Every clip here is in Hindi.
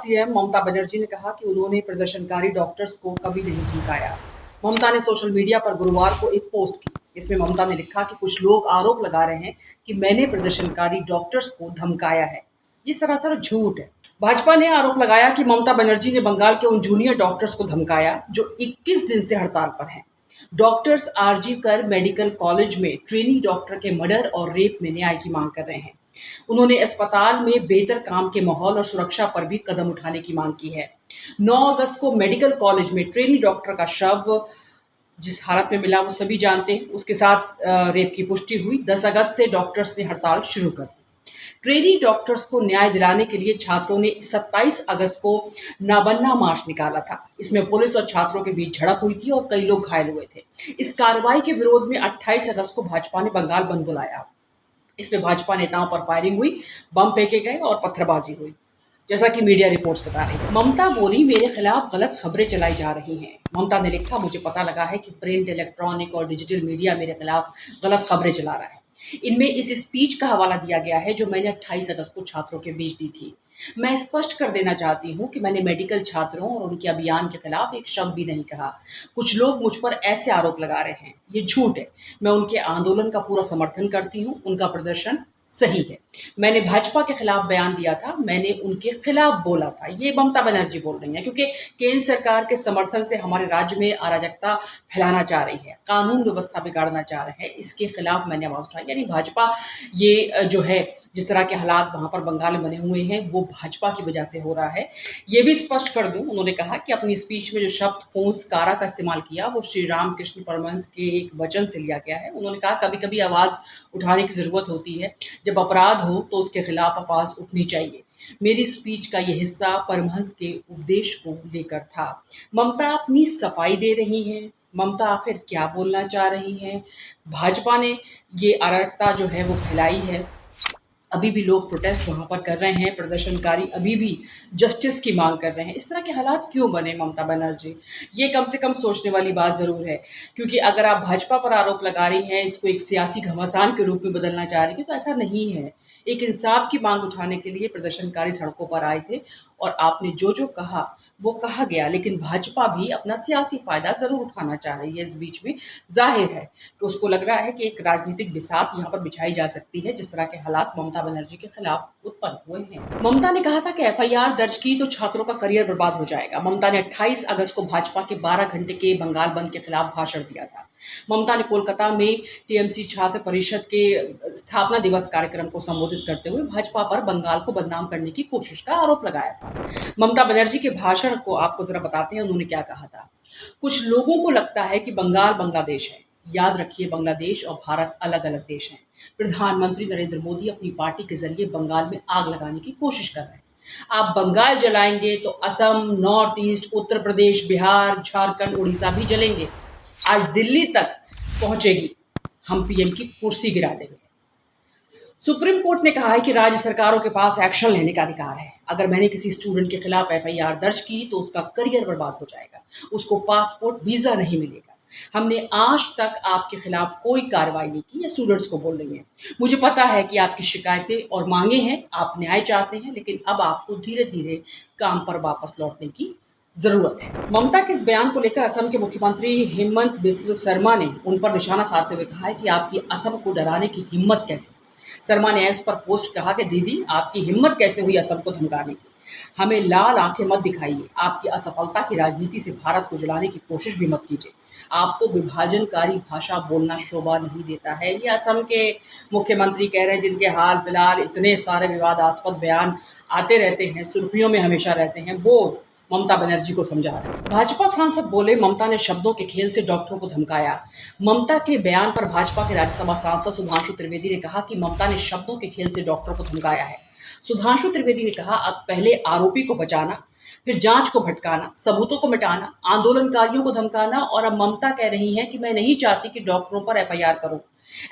सीएम ममता बनर्जी ने कहा कि उन्होंने प्रदर्शनकारी डॉक्टर्स को कभी नहीं धमकाया। ममता ने सोशल मीडिया पर गुरुवार को एक पोस्ट की। इसमें ममता ने लिखा कि कुछ लोग आरोप लगा रहे हैं कि मैंने प्रदर्शनकारी डॉक्टर्स को धमकाया है। ये सरासर झूठ है। भाजपा ने आरोप लगाया कि ममता बनर्जी ने बंगाल के उन जूनियर डॉक्टर्स को धमकाया जो 21 दिन से हड़ताल पर हैं। डॉक्टर्स आरजी कर मेडिकल कॉलेज में ट्रेनी डॉक्टर के मर्डर और रेप में न्याय की मांग कर रहे हैं। उन्होंने अस्पताल में बेहतर काम के माहौल और सुरक्षा पर भी कदम उठाने की मांग की है। 9 अगस्त को मेडिकल कॉलेज में ट्रेनी डॉक्टर का शव जिस हालत में मिला वो सभी जानते हैं, उसके साथ रेप की पुष्टि हुई। 10 अगस्त से डॉक्टर्स ने हड़ताल शुरू कर दी। ट्रेनी डॉक्टर्स को न्याय दिलाने के लिए छात्रों ने 27 अगस्त को नाबन्ना मार्च निकाला था। इसमें पुलिस और छात्रों के बीच झड़प हुई थी और कई लोग घायल हुए थे। इस कार्रवाई के विरोध में 28 अगस्त को भाजपा ने बंगाल बंद बुलाया। इसमें भाजपा नेताओं पर फायरिंग हुई, बम फेंके गए और पत्थरबाजी हुई, जैसा कि मीडिया रिपोर्ट्स बता रही है। ममता बोली, मेरे खिलाफ गलत खबरें चलाई जा रही हैं। ममता ने लिखा, मुझे पता लगा है कि प्रिंट, इलेक्ट्रॉनिक और डिजिटल मीडिया मेरे खिलाफ गलत खबरें चला रहा है। इनमें इस स्पीच का हवाला दिया गया है जो मैंने 28 अगस्त को छात्रों के बीच दी थी। मैं स्पष्ट कर देना चाहती हूँ कि मैंने मेडिकल छात्रों और उनके अभियान के खिलाफ एक शब्द भी नहीं कहा। कुछ लोग मुझ पर ऐसे आरोप लगा रहे हैं, ये झूठ है। मैं उनके आंदोलन का पूरा समर्थन करती हूँ, उनका प्रदर्शन सही है। मैंने भाजपा के खिलाफ बयान दिया था, मैंने उनके खिलाफ बोला था। ये ममता बनर्जी बोल रही हैं क्योंकि केंद्र सरकार के समर्थन से हमारे राज्य में अराजकता फैलाना चाह रही है, कानून व्यवस्था बिगाड़ना चाह रहे हैं, इसके खिलाफ मैंने आवाज उठाई। यानी भाजपा ये जो है जिस तरह के हालात वहाँ पर बंगाल में बने हुए हैं वो भाजपा की वजह से हो रहा है। ये भी स्पष्ट कर दूं, उन्होंने कहा कि अपनी स्पीच में जो शब्द फोंसकारा का इस्तेमाल किया वो श्री रामकृष्ण परमहंस के एक वचन से लिया गया है। उन्होंने कहा कभी कभी आवाज़ उठाने की ज़रूरत होती है, जब अपराध हो तो उसके खिलाफ आवाज़ उठनी चाहिए। मेरी स्पीच का ये हिस्सा परमहंस के उपदेश को लेकर था। ममता अपनी सफाई दे रही हैं। ममता आखिर क्या बोलना चाह रही हैं? भाजपा ने ये अराजकता जो है वो फैलाई है। अभी भी लोग प्रोटेस्ट वहाँ पर कर रहे हैं, प्रदर्शनकारी अभी भी जस्टिस की मांग कर रहे हैं। इस तरह के हालात क्यों बने ममता बनर्जी? ये कम से कम सोचने वाली बात ज़रूर है, क्योंकि अगर आप भाजपा पर आरोप लगा रही हैं, इसको एक सियासी घमासान के रूप में बदलना चाह रही हैं, तो ऐसा नहीं है। एक इंसाफ की मांग उठाने के लिए प्रदर्शनकारी सड़कों पर आए थे और आपने जो कहा वो कहा गया, लेकिन भाजपा भी अपना सियासी फायदा जरूर उठाना चाह रही है। इस बीच में जाहिर है कि उसको लग रहा है कि एक राजनीतिक बिसात यहाँ पर बिछाई जा सकती है, जिस तरह के हालात ममता बनर्जी के खिलाफ उत्पन्न हुए हैं। ममता ने कहा था कि एफआईआर दर्ज की तो छात्रों का करियर बर्बाद हो जाएगा। ममता ने 28 अगस्त को भाजपा के 12 घंटे के बंगाल बंद के खिलाफ भाषण दिया था। ममता ने कोलकाता में टीएमसी छात्र परिषद के स्थापना दिवस कार्यक्रम को संबोधित करते हुए भाजपा पर बंगाल को बदनाम करने की कोशिश का आरोप लगाया था। ममता बनर्जी के भाषण को आपको जरा बताते हैं उन्होंने क्या कहा था। कुछ लोगों को लगता है कि बंगाल बांग्लादेश है। याद रखिए, बांग्लादेश और भारत अलग अलग देश हैं। प्रधानमंत्री नरेंद्र मोदी अपनी पार्टी के जरिए बंगाल में आग लगाने की कोशिश कर रहे हैं। आप बंगाल जलाएंगे तो असम, नॉर्थ ईस्ट, उत्तर प्रदेश, बिहार, झारखंड, उड़ीसा भी जलेंगे। आज दिल्ली तक पहुंचेगी, हम पीएम की कुर्सी गिरा देंगे। सुप्रीम कोर्ट ने कहा है कि राज्य सरकारों के पास एक्शन लेने का अधिकार है। अगर मैंने किसी स्टूडेंट के खिलाफ एफआईआर दर्ज की तो उसका करियर बर्बाद हो जाएगा, उसको पासपोर्ट वीजा नहीं मिलेगा। हमने आज तक आपके खिलाफ कोई कार्रवाई नहीं की। या स्टूडेंट्स को बोल रही हैं, मुझे पता है कि आपकी शिकायतें और मांगे हैं, आप न्याय चाहते हैं, लेकिन अब आपको धीरे धीरे काम पर वापस लौटने की जरूरत है। ममता के इस बयान को लेकर असम के मुख्यमंत्री हेमंत बिस्व शर्मा ने उन पर निशाना साधते हुए कहा है कि आपकी असम को डराने की हिम्मत कैसे हुई। शर्मा ने एक्स पर पोस्ट कहा कि दीदी, आपकी हिम्मत कैसे हुई असम को धमकाने की। हमें लाल आंखें मत दिखाइए। आपकी असफलता की राजनीति से भारत को जलाने की कोशिश भी मत कीजिए। आपको विभाजनकारी भाषा बोलना शोभा नहीं देता है। ये असम के मुख्यमंत्री कह रहे हैं, जिनके हाल फिलहाल इतने सारे विवादास्पद बयान आते रहते हैं, सुर्खियों में हमेशा रहते हैं, वो ममता बनर्जी को समझा रहे हैं। भाजपा सांसद बोले, ममता ने शब्दों के खेल से डॉक्टरों को धमकाया। ममता के बयान पर भाजपा के राज्यसभा सांसद सुधांशु त्रिवेदी ने कहा कि ममता ने शब्दों के खेल से डॉक्टरों को धमकाया है। सुधांशु त्रिवेदी ने कहा, अब पहले आरोपी को बचाना, फिर जांच को भटकाना, सबूतों को मिटाना, आंदोलनकारियों को धमकाना, और अब ममता कह रही हैं कि मैं नहीं चाहती कि डॉक्टरों पर एफआईआर करूं।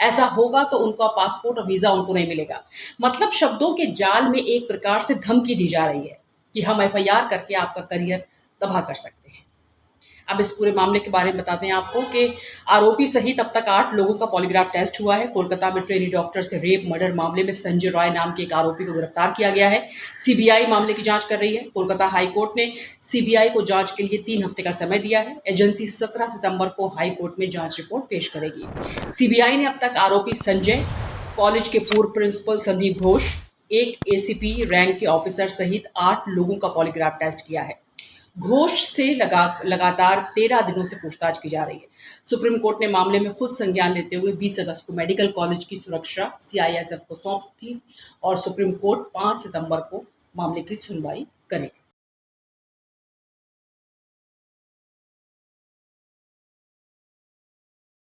ऐसा होगा तो उनका पासपोर्ट और वीजा उनको नहीं मिलेगा। मतलब शब्दों के जाल में एक प्रकार से धमकी दी जा रही है कि हम एफआईआर करके आपका करियर तबाह कर सकते हैं। अब इस पूरे मामले के बारे में बताते हैं आपको कि आरोपी सहित अब तक 8 लोगों का पॉलीग्राफ टेस्ट हुआ है। कोलकाता में ट्रेनी डॉक्टर से रेप मर्डर मामले में संजय रॉय नाम के एक आरोपी को गिरफ्तार किया गया है। सीबीआई मामले की जांच कर रही है। कोलकाता हाई कोर्ट ने सीबीआई को जांच के लिए 3 हफ्ते का समय दिया है। एजेंसी 17 सितंबर को हाई कोर्ट में जांच रिपोर्ट पेश करेगी। सीबीआई ने अब तक आरोपी संजय, कॉलेज के पूर्व प्रिंसिपल संदीप घोष, एक एसीपी रैंक के ऑफिसर सहित 8 लोगों का पॉलीग्राफ टेस्ट किया है। घोष से लगातार 13 दिनों से पूछताछ की जा रही है। सुप्रीम कोर्ट ने मामले में खुद संज्ञान लेते हुए 20 अगस्त को मेडिकल कॉलेज की सुरक्षा सीआईएसएफ को सौंपी थी और सुप्रीम कोर्ट 5 सितंबर को मामले की सुनवाई करेगा।